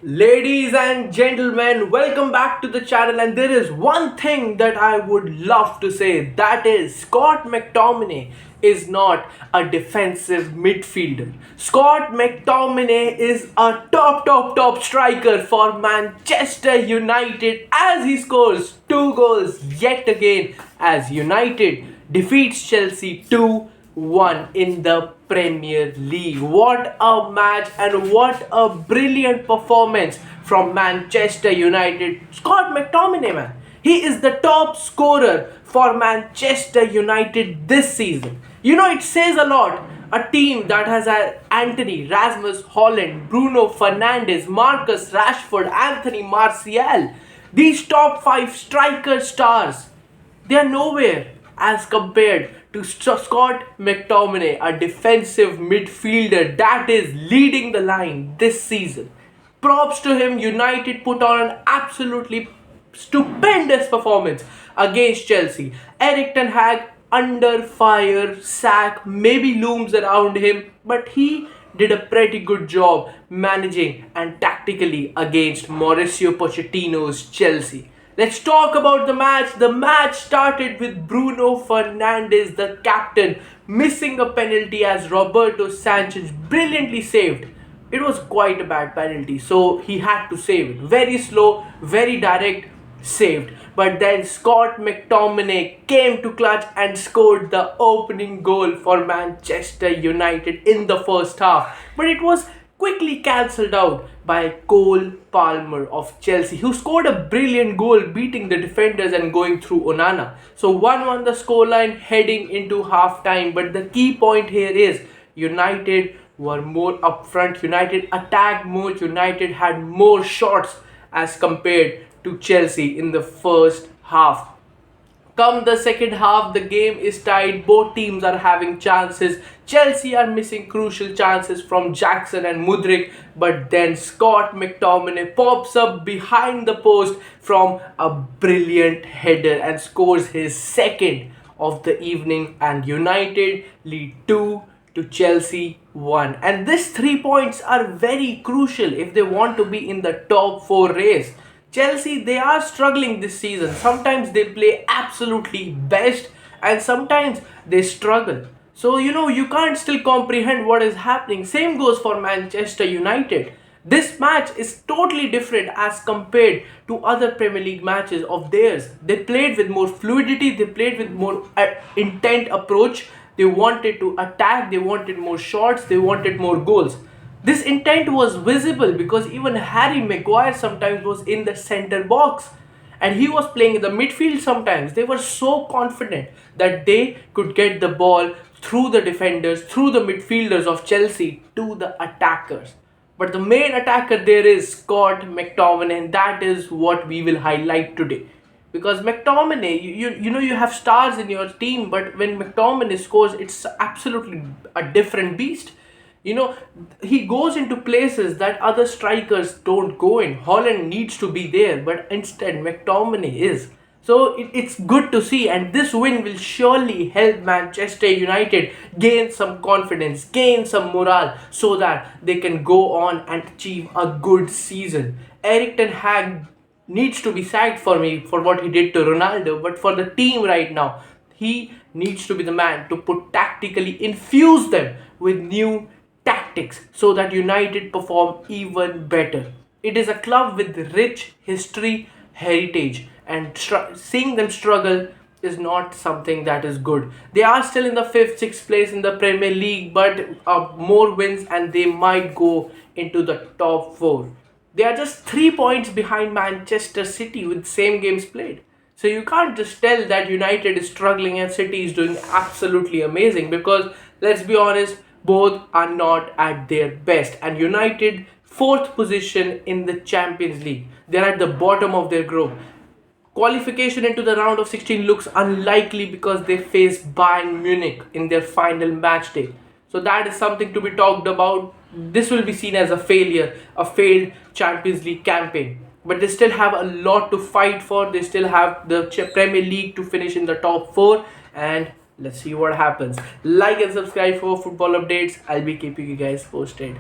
Ladies and gentlemen, welcome back to the channel. And there is one thing that I would love to say, that is Scott McTominay is not a defensive midfielder. Scott McTominay is a top striker for Manchester United as he scores two goals yet again as United defeats Chelsea 2-1 in the Premier League. What a match and what a brilliant performance from Manchester United. Scott McTominay, man, he is the top scorer for Manchester United this season. It says a lot. A team that has Anthony, Rasmus Holland, Bruno Fernandes, Marcus Rashford, Anthony Martial. These top five striker stars, they are nowhere as compared to Scott McTominay, a defensive midfielder that is leading the line this season. Props to him. United put on an absolutely stupendous performance against Chelsea. Eric Ten Hag under fire, sack maybe looms around him, but he did a pretty good job managing and tactically against Mauricio Pochettino's Chelsea. Let's talk about the match. The match started with Bruno Fernandes, the captain, missing a penalty as Roberto Sanchez brilliantly saved. It was quite a bad penalty, so he had to save it. Very slow, very direct, saved. But then Scott McTominay came to clutch and scored the opening goal for Manchester United in the first half. But it was quickly cancelled out by Cole Palmer of Chelsea, who scored a brilliant goal beating the defenders and going through Onana. So 1-1 the scoreline heading into half time. But the key point here is United were more upfront. United attacked more. United had more shots as compared to Chelsea in the first half. Come the second half, the game is tied. Both teams are having chances. Chelsea are missing crucial chances from Jackson and Mudryk. But then Scott McTominay pops up behind the post from a brilliant header and scores his second of the evening. And United lead 2 to Chelsea 1. And these 3 points are very crucial if they want to be in the top 4 race. Chelsea, they are struggling this season. Sometimes they play absolutely best and sometimes they struggle. So, you can't still comprehend what is happening. Same goes for Manchester United. This match is totally different as compared to other Premier League matches of theirs. They played with more fluidity, they played with more intent approach. They wanted to attack, they wanted more shots, they wanted more goals. This intent was visible because even Harry Maguire sometimes was in the center box and he was playing in the midfield sometimes. They were so confident that they could get the ball through the defenders, through the midfielders of Chelsea to the attackers. But the main attacker there is Scott McTominay, and that is what we will highlight today. Because McTominay, you have stars in your team, but when McTominay scores, it's absolutely a different beast. He goes into places that other strikers don't go in. Holland needs to be there, but instead McTominay is. So it's good to see, and this win will surely help Manchester United gain some confidence, gain some morale, so that they can go on and achieve a good season. Eric Ten Hag needs to be sacked for me for what he did to Ronaldo, but for the team right now, he needs to be the man to put tactically infuse them with new tactics so that United perform even better. It is a club with rich history, heritage, and seeing them struggle is not something that is good. They are still in the 5th, 6th place in the Premier League, but more wins and they might go into the top 4. They are just 3 points behind Manchester City with same games played. So you can't just tell that United is struggling and City is doing absolutely amazing, because let's be honest, both are not at their best. And United 4th position in the Champions League. They're at the bottom of their group. Qualification into the round of 16 looks unlikely because they face Bayern Munich in their final match day. So that is something to be talked about. This will be seen as a failure, a failed Champions League campaign. But they still have a lot to fight for. They still have the Premier League to finish in the top 4. And let's see what happens. Like and subscribe for football updates. I'll be keeping you guys posted.